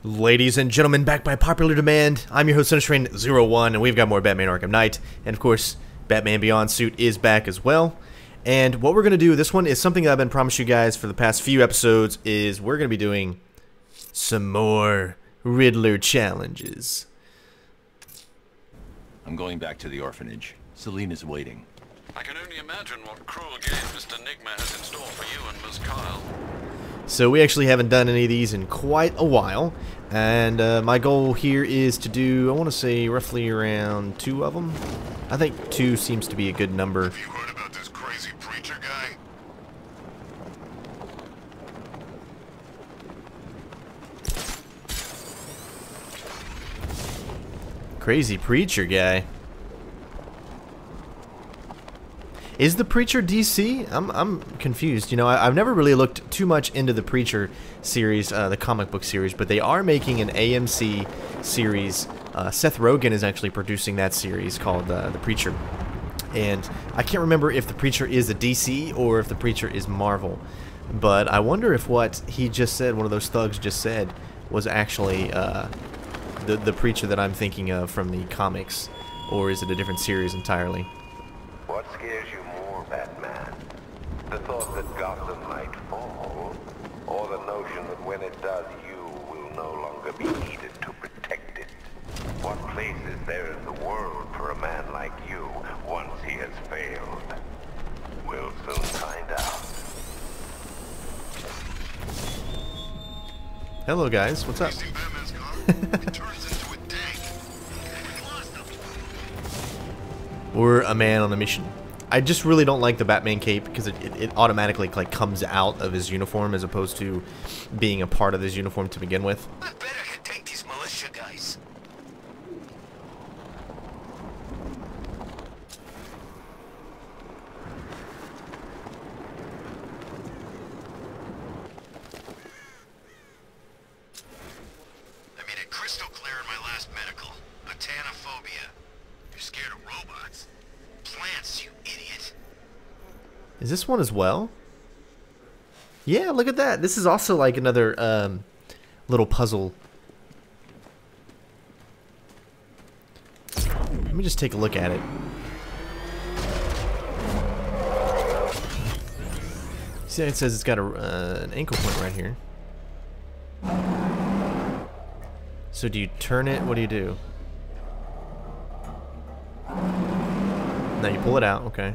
Ladies and gentlemen, back by popular demand, I'm your host, CenterStrain01, and we've got more Batman Arkham Knight, and of course, Batman Beyond suit is back as well. And what we're going to do, this one is something that I've been promising you guys for the past few episodes, is we're going to be doing some more Riddler challenges. I'm going back to the orphanage. Selena's waiting. I can only imagine what cruel game Mr. Enigma has in store for you and Miss Kyle. So we actually haven't done any of these in quite a while, and my goal here is to do, I want to say, roughly around 2 of them. I think 2 seems to be a good number. Have you heard about this crazy preacher guy? Crazy preacher guy. Is the Preacher DC? I'm confused. You know, I've never really looked too much into the Preacher series, the comic book series, but they are making an AMC series. Seth Rogen is actually producing that series called The Preacher. And I can't remember if the Preacher is a DC or if the Preacher is Marvel. But I wonder if what he just said, one of those thugs just said, was actually the Preacher that I'm thinking of from the comics. Or is it a different series entirely? What scares you more, Batman? The thought that Gotham might fall, or the notion that when it does, you will no longer be needed to protect it? What place is there in the world for a man like you once he has failed? We'll soon find out. Hello guys, what's up? Batman's car? It turns into a tank. We lost him. Or a man on a mission. I just really don't like the Batman cape because it automatically like comes out of his uniform as opposed to being a part of his uniform to begin with. I bet I can take these militia guys. I made it crystal clear in my last medical. Batanophobia. You're scared of robots. Plants, you idiot. Is this one as well? Yeah, look at that. This is also like another little puzzle. Let me just take a look at it. See, it says it's got an ankle point right here. So do you turn it? What do you do? Now you pull it out, okay.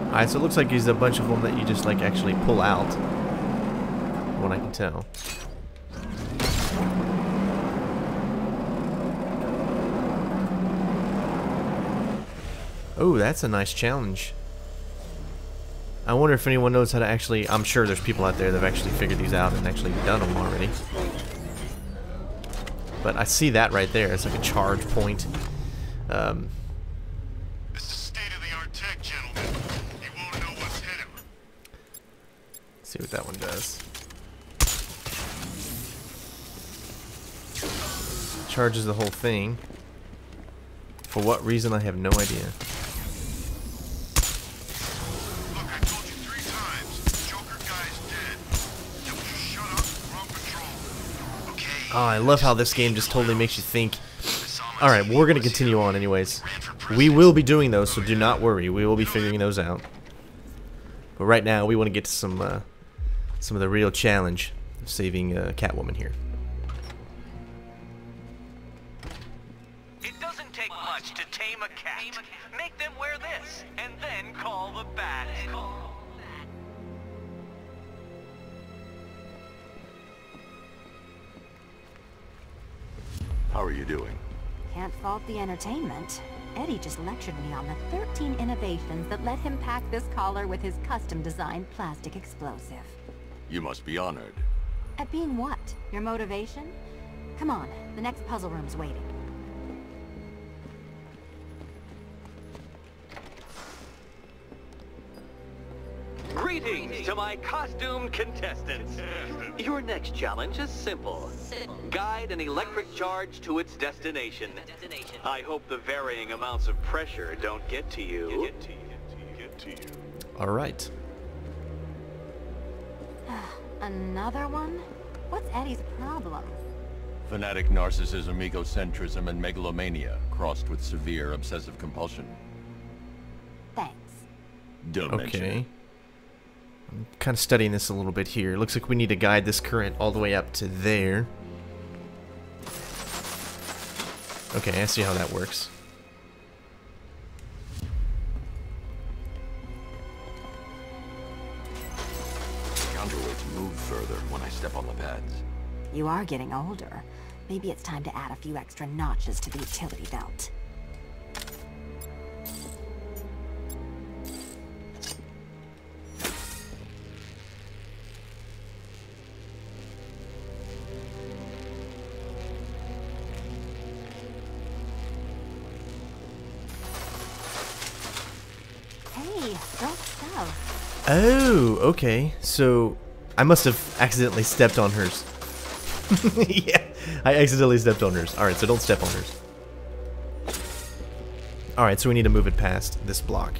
Alright, so it looks like there's a bunch of them that you just like actually pull out. From what I can tell. Oh, that's a nice challenge. I wonder if anyone knows how to actually... I'm sure there's people out there that have actually figured these out and actually done them already. But I see that right there. It's like a charge point. This is state-of-the-art tech, gentlemen. He won't know what's hit him. Let's see what that one does. Charges the whole thing. For what reason, I have no idea. Oh, I love how this game just totally makes you think. Alright, well, we're going to continue on anyways. We will be doing those, so do not worry. We will be figuring those out. But right now, we want to get to some of the real challenge of saving Catwoman here. It doesn't take much to tame a cat. Make them wear this, and then call the bat. How are you doing? Can't fault the entertainment. Eddie just lectured me on the 13 innovations that let him pack this collar with his custom-designed plastic explosive. You must be honored. At being what? Your motivation? Come on, the next puzzle room's waiting. Greetings to my costumed contestants. Your next challenge is simple. Guide an electric charge to its destination. I hope the varying amounts of pressure don't get to you. All right. Another one? What's Eddie's problem? Fanatic narcissism, egocentrism, and megalomania, crossed with severe obsessive compulsion. Thanks. Don't mention Okay. it. I'm kind of studying this a little bit here. Looks like we need to guide this current all the way up to there. Okay, I see how that works. Counterweights move further when I step on the pads. You are getting older. Maybe it's time to add a few extra notches to the utility belt. Hey, girl stuff. Oh, okay. So I must have accidentally stepped on hers. Yeah, I accidentally stepped on hers. Alright, so don't step on hers. Alright, so we need to move it past this block.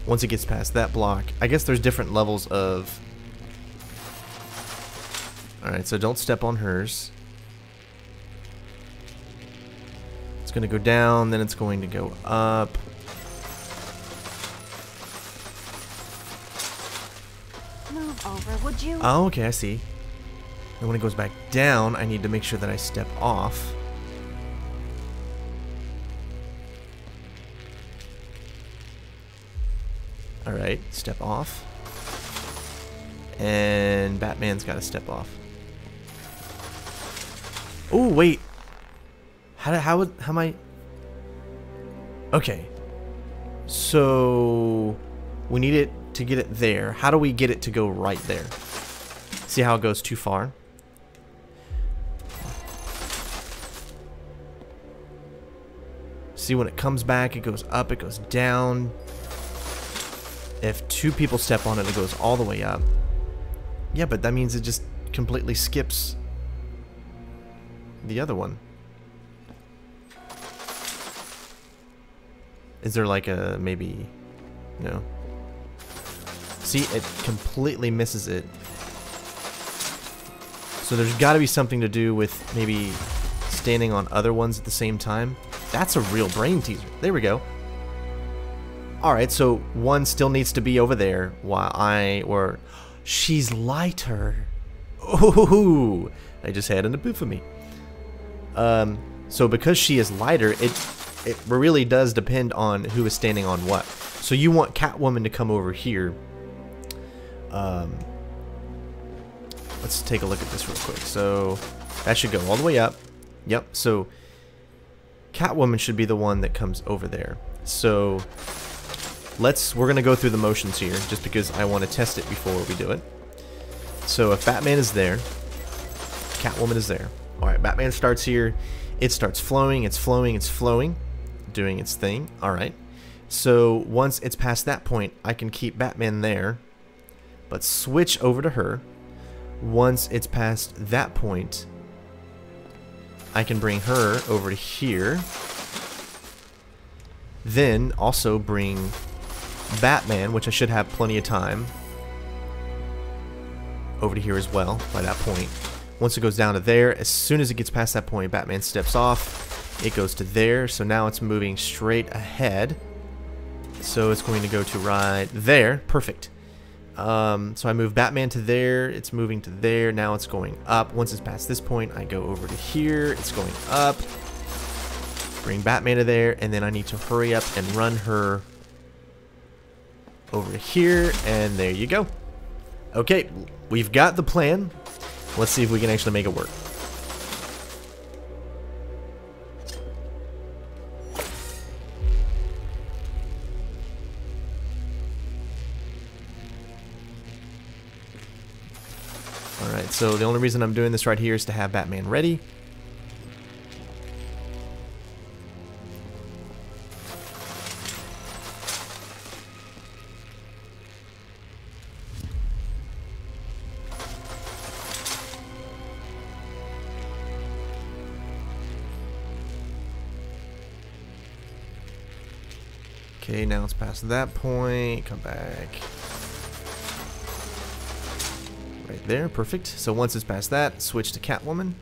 Once it gets past that block, I guess there's different levels of... Alright, so don't step on hers. It's going to go down, then it's going to go up. Move over, would you? Oh, okay, I see. And when it goes back down, I need to make sure that I step off. Alright, step off. And Batman's got to step off. Oh, wait. How am I... Okay. So... we need it to get it there. How do we get it to go right there? See how it goes too far? See, when it comes back, it goes up, it goes down. If two people step on it, it goes all the way up. Yeah, but that means it just completely skips the other one. Is there like a maybe... No. See, it completely misses it. So there's got to be something to do with maybe standing on other ones at the same time. That's a real brain teaser. There we go. Alright, so one still needs to be over there while she's lighter. Ooh, I just had an epiphany. So because she is lighter, it really does depend on who is standing on what. So you want Catwoman to come over here. Let's take a look at this real quick. So that should go all the way up. Yep, so Catwoman should be the one that comes over there. So we're gonna go through the motions here just because I want to test it before we do it. So if Batman is there, Catwoman is there. Alright, Batman starts here. It starts flowing, it's flowing, it's flowing, doing its thing. Alright. So once it's past that point, I can keep Batman there, but switch over to her. Once it's past that point, I can bring her over to here. Then also bring Batman, which I should have plenty of time, over to here as well by that point. Once it goes down to there, as soon as it gets past that point, Batman steps off. It goes to there, so now it's moving straight ahead. So it's going to go to right there. Perfect. So I move Batman to there, it's moving to there, now it's going up. Once it's past this point, I go over to here, it's going up. Bring Batman to there, and then I need to hurry up and run her over to here, and there you go. Okay, we've got the plan. Let's see if we can actually make it work. Alright, so the only reason I'm doing this right here is to have Batman ready. Okay, now it's past that point. Come back. Right there, perfect. So once it's past that, switch to Catwoman.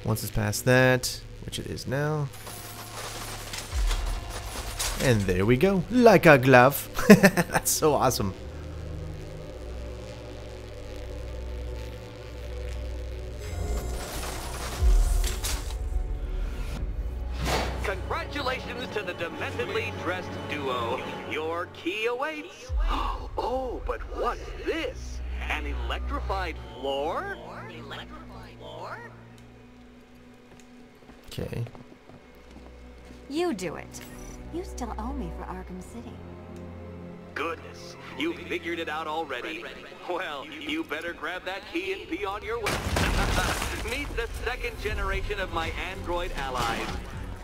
Once it's past that, which it is now. And there we go, like a glove. That's so awesome. Congratulations to the dementedly dressed duo. Your key awaits. Oh, but what's this? An electrified floor? Okay. You do it. You still owe me for Arkham City. Goodness, you figured it out already. Well, you better grab that key and be on your way. Meet the second generation of my android allies.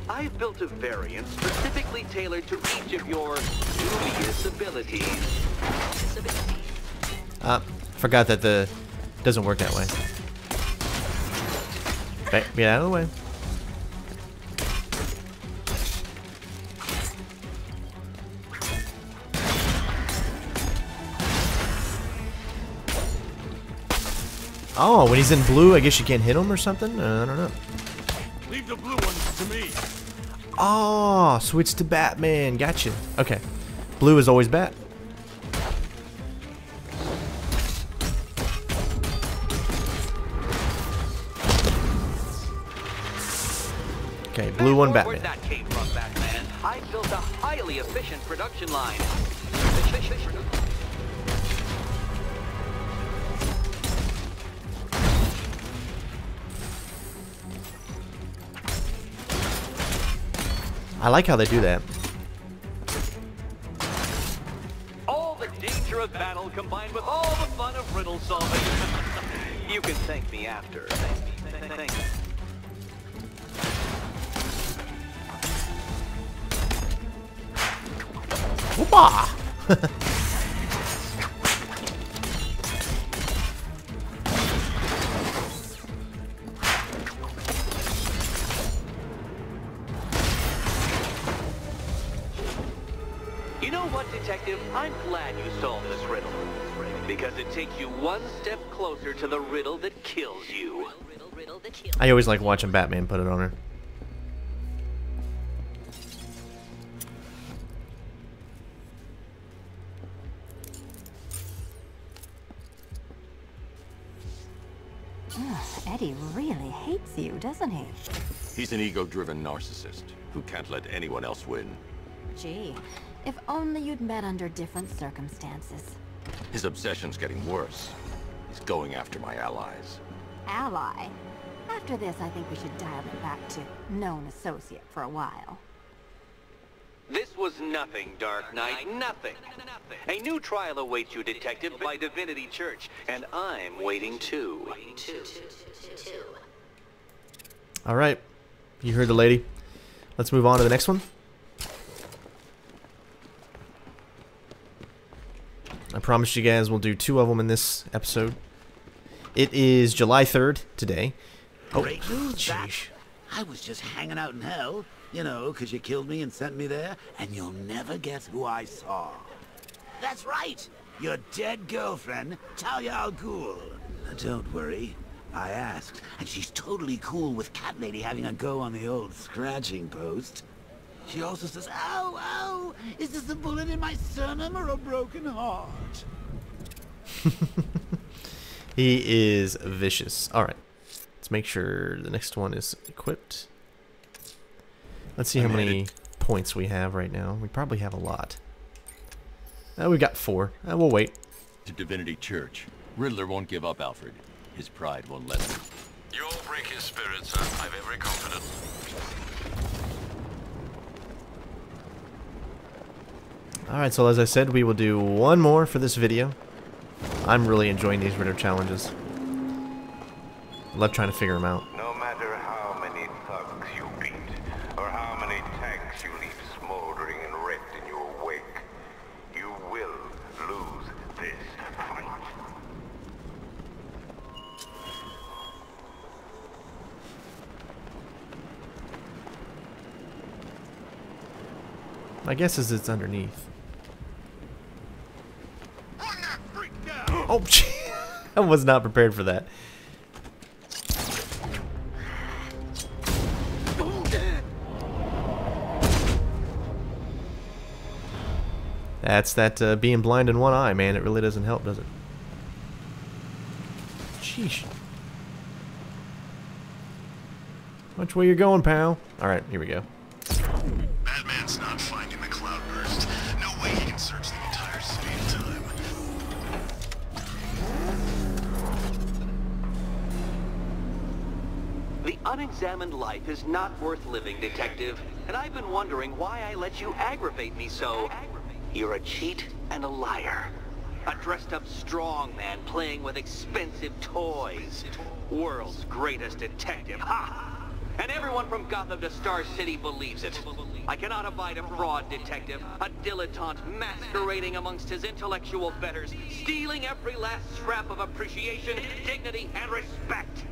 I've built a variant specifically tailored to each of your dubious abilities. Forgot that the doesn't work that way. Okay, get out of the way. Oh, when he's in blue, I guess you can't hit him or something? I don't know. Leave the blue ones to me. Oh, switch to Batman. Gotcha. Okay. Blue is always Bat. Okay, blue one Batman. Where'd that came from, Batman? I built a highly efficient production line. I like how they do that. All the danger of battle combined with all the fun of riddle solving. You can thank me after. Thank you. Whoopah! You know what, Detective? I'm glad you solved this riddle. Because it takes you one step closer to the riddle that kills you. I always like watching Batman put it on her. Eddie really hates you, doesn't he? He's an ego-driven narcissist who can't let anyone else win. Gee, if only you'd met under different circumstances. His obsession's getting worse. He's going after my allies. Ally? After this, I think we should dial it back to known associate for a while. This was nothing, Dark Knight, nothing. A new trial awaits you, Detective, by Divinity Church, and I'm waiting too. All right, you heard the lady. Let's move on to the next one. I promised you guys we'll do 2 of them in this episode. It is July 3rd today. Great news, Jack. I was just hanging out in hell, you know, because you killed me and sent me there, and you'll never guess who I saw. That's right, your dead girlfriend, Talia al Ghul. Don't worry, I asked, and she's totally cool with Cat Lady having a go on the old scratching post. She also says, ow, ow, is this a bullet in my sternum or a broken heart? He is vicious. All right. Let's make sure the next one is equipped. Let's see how many points we have right now. We probably have a lot. We've got 4. We'll wait. To Divinity Church. Riddler won't give up, Alfred. His pride won't let him. You'll break his spirit, sir. I've every confidence. Alright, so as I said, we will do 1 more for this video. I'm really enjoying these Riddler challenges. Love trying to figure them out. No matter how many thugs you beat, or how many tanks you leave smoldering and wrecked in your wake, you will lose this fight. My guess is it's underneath. Oh, I was not prepared for that. That's that being blind in one eye, man. It really doesn't help, does it? Sheesh. Which way you going, pal? Alright, here we go. Batman's not finding the cloudburst. No way he can search the entire city in time. The unexamined life is not worth living, Detective. And I've been wondering why I let you aggravate me so. You're a cheat and a liar. A dressed-up strongman playing with expensive toys. World's greatest detective, ha! And everyone from Gotham to Star City believes it. I cannot abide a fraud detective, a dilettante masquerading amongst his intellectual betters, stealing every last scrap of appreciation, dignity, and respect.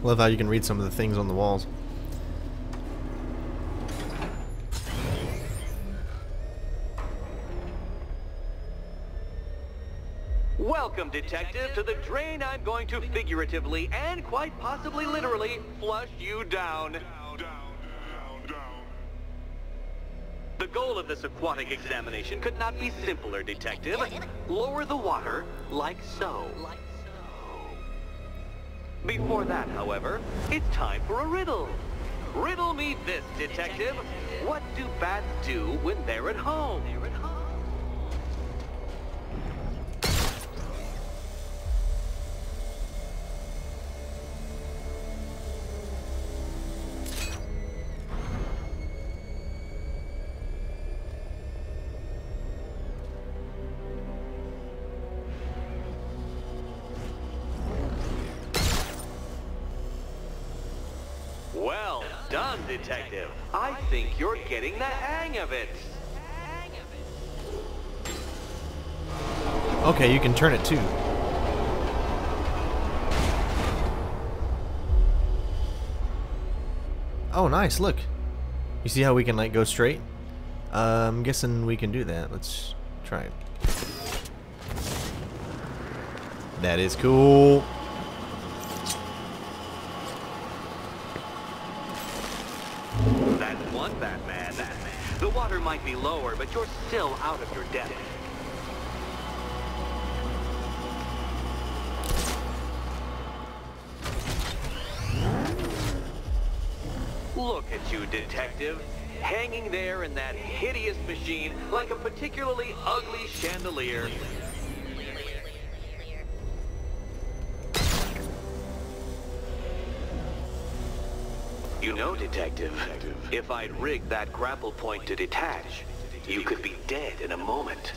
Love how you can read some of the things on the walls. Welcome, Detective, to the drain I'm going to figuratively and quite possibly literally flush you down. The goal of this aquatic examination could not be simpler, Detective. Lower the water like so. Before that, however, it's time for a riddle. Riddle me this, Detective. What do bats do when they're at home? Well done, Detective. I think you're getting the hang of it. Okay, you can turn it too. Oh, nice, look. You see how we can, like, go straight? I'm guessing we can do that. Let's try it. That is cool. That's one Batman. The water might be lower, but you're still out of your depth. Look at you, Detective. Hanging there in that hideous machine like a particularly ugly chandelier. You know, Detective, if I'd rigged that grapple point to detach, you could be dead in a moment.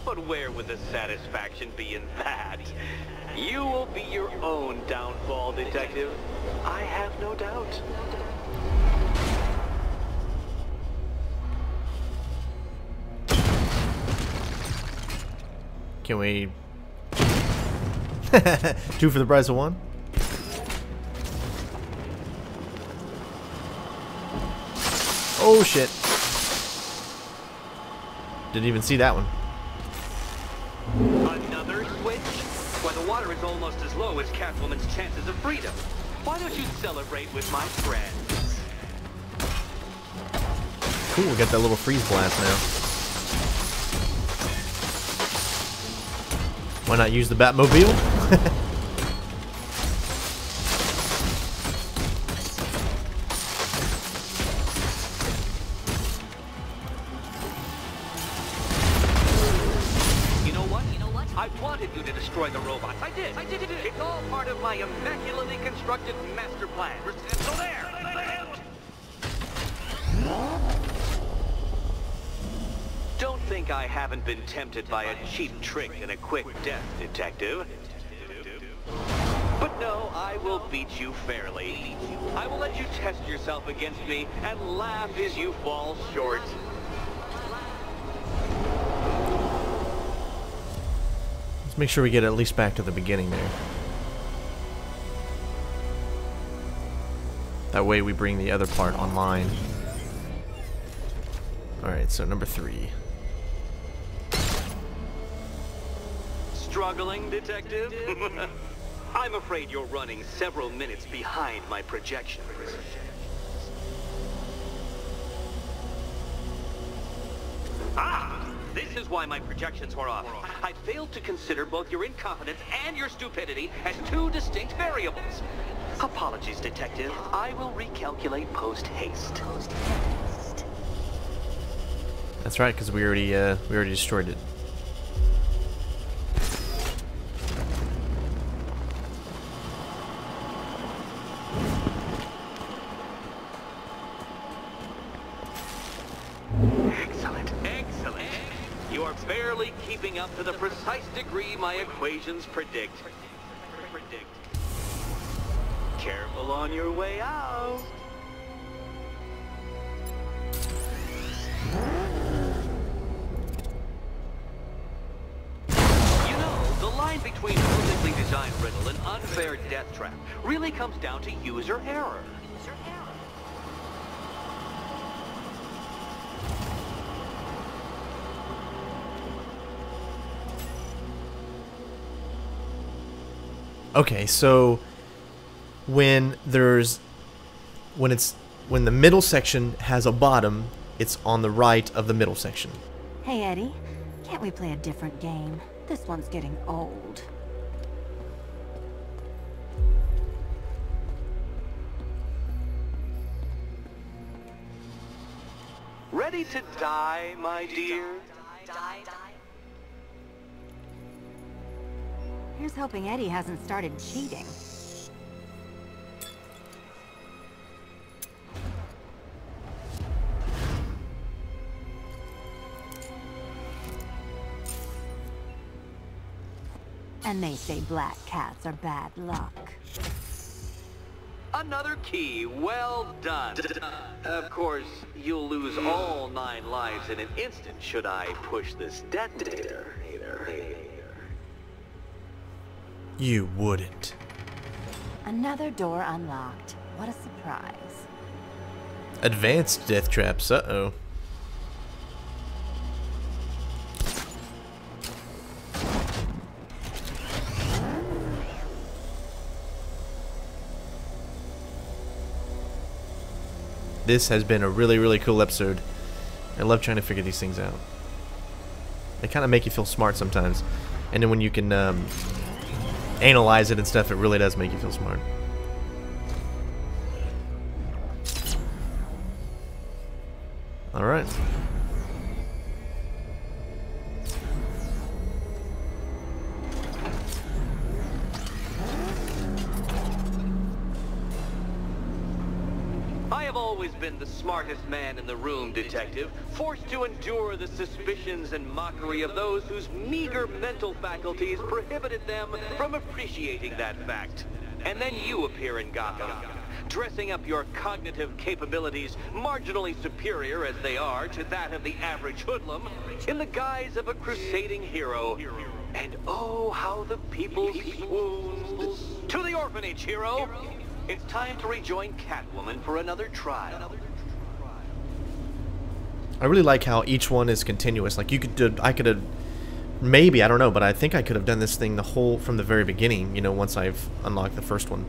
But where would the satisfaction be in that? You will be your own downfall, Detective. I have no doubt. Can we... 2 for the price of 1? Oh shit. Didn't even see that one. Another switch? Why, the water is almost as low as Catwoman's chances of freedom. Why don't you celebrate with my friends? Cool, we got that little freeze blast now. Why not use the Batmobile? I wanted you to destroy the robots. I did. It's all part of my immaculately constructed master plan. So there. Don't think I haven't been tempted by a cheap trick and a quick death, Detective. But no, I will beat you fairly. I will let you test yourself against me and laugh as you fall short. Let's make sure we get at least back to the beginning there. That way we bring the other part online. Alright, so number 3. Struggling, detective? I'm afraid you're running several minutes behind my projections. This is why my projections were off. I failed to consider both your incompetence and your stupidity as 2 distinct variables. Apologies, detective. I will recalculate post-haste. That's right, because we already destroyed it. Excellent, excellent. You are barely keeping up to the precise degree my equations predict. Careful on your way out. You know, the line between perfectly designed riddle and unfair death trap really comes down to user error. Okay, so when the middle section has a bottom, it's on the right of the middle section. Hey, Eddie, can't we play a different game? This one's getting old. Ready to die, my dear? Here's hoping Eddie hasn't started cheating. And they say black cats are bad luck. Another key, well done. Of course, you'll lose all 9 lives in an instant should I push this detonator. You wouldn't. Another door unlocked. What a surprise. Advanced death traps, uh-oh. This has been a really, really cool episode. I love trying to figure these things out. They kind of make you feel smart sometimes. And then when you can analyze it and stuff, it really does make you feel smart. Alright. I have always been the smartest man in the room, detective, forced to endure the suspicions and mockery of those whose meager mental faculties prohibited them from appreciating that fact. And then you appear in Gotham, dressing up your cognitive capabilities, marginally superior as they are to that of the average hoodlum, in the guise of a crusading hero. And oh, how the people swooned. To the orphanage, hero! It's time to rejoin Catwoman for another trial. I really like how each one is continuous. Like, you could do, I could have, maybe, I don't know, but I think I could have done this thing from the very beginning, you know, once I've unlocked the first one.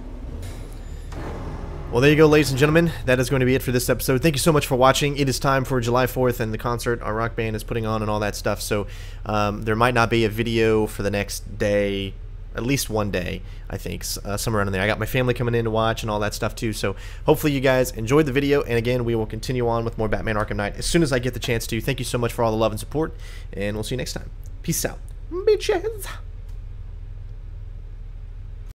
Well, there you go, ladies and gentlemen. That is going to be it for this episode. Thank you so much for watching. It is time for July 4th and the concert our rock band is putting on and all that stuff. So there might not be a video for the next day, at least one day, I think, somewhere around in there. I got my family coming in to watch and all that stuff too. So hopefully you guys enjoyed the video. And again, we will continue on with more Batman Arkham Knight as soon as I get the chance to. Thank you so much for all the love and support, and we'll see you next time. Peace out, bitches.